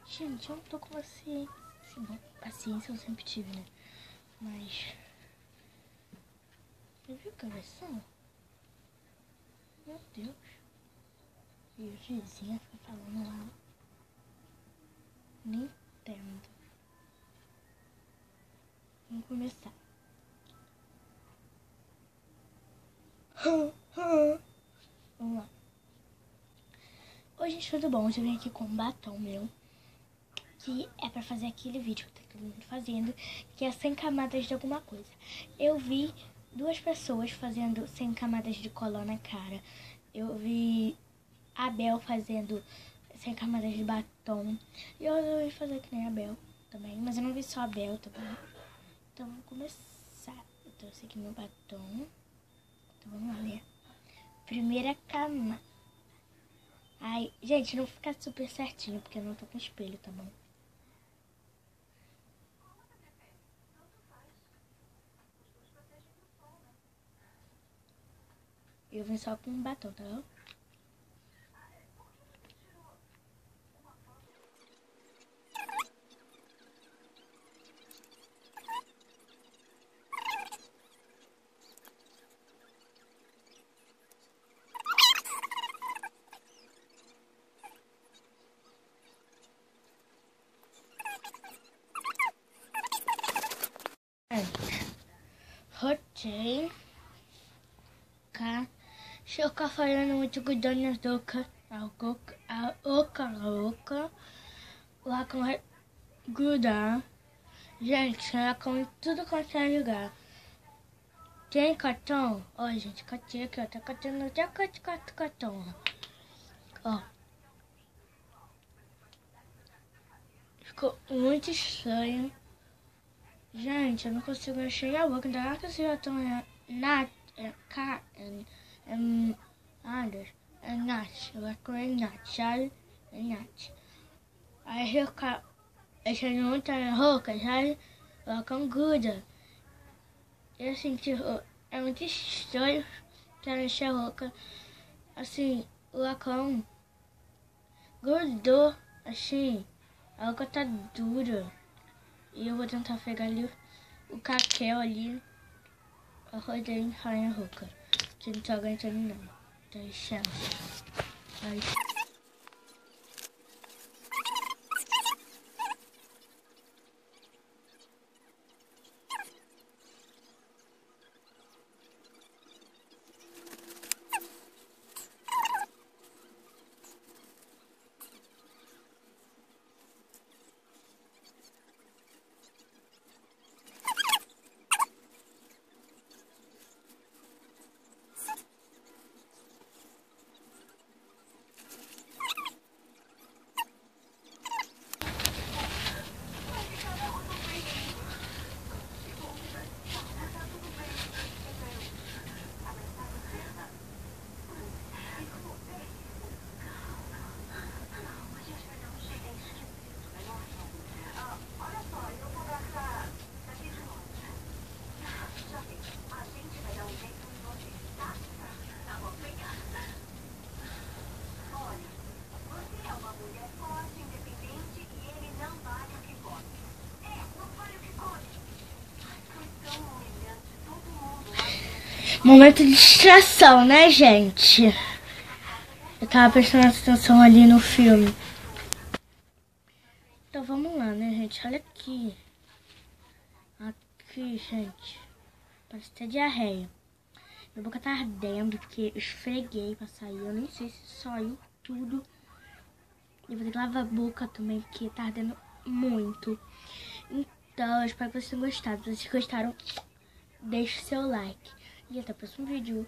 Gente, eu não tô com paciência. Bom, paciência eu sempre tive, né? Mas... Você viu que versão? Meu Deus. E o vizinho fica falando lá. Nintendo. Vamos começar. Vamos lá. Oi, gente, tudo bom? Hoje eu vim aqui com um batom meu, que é pra fazer aquele vídeo que tá todo mundo fazendo, que é 100 camadas de alguma coisa. Eu vi duas pessoas fazendo 100 camadas de cola na cara. Eu vi a Bel fazendo 100 camadas de batom. E eu resolvi fazer que nem a Bel também, mas eu não vi só a Bel também. Então vamos começar. Eu trouxe aqui meu batom. Então vamos lá, né? Primeira camada. Ai, gente, não fica super certinho, porque eu não tô com espelho, tá bom? Eu vim só com um batom, tá bom? Rotei. Estou falando muito cuidando da oca. O lacão vai grudar. Gente, o lacão em tudo quanto é lugar. Tem cartão? Ó, gente, catei aqui, ó. Tá catando até cartão, ó. Ficou muito estranho. Gente, eu não consigo encher a boca. Ainda mais que esse cartão é Nath. É Nath. Eu acho que é Nath, sabe? É Nath. Aí eu essa não tá rouca, sabe? Ela gruda. Eu senti, é muito estranho que ela encher rouca. Assim, o lacão grudou, assim. A rouca tá dura. E eu vou tentar pegar ali o caquel ali. Eu rodei em rainha rouca. Que não tá aguentando não. Tá inchando. Aí. Momento de distração, né, gente? Eu tava prestando atenção ali no filme. Então vamos lá, né, gente? Olha aqui. Aqui, gente. Parece ter diarreia. Minha boca tá ardendo porque eu esfreguei pra sair. Eu nem sei se saiu tudo. Eu vou ter que lavar a boca também porque tá ardendo muito. Então, eu espero que vocês tenham gostado. Se vocês gostaram, deixe seu like. E até o próximo vídeo.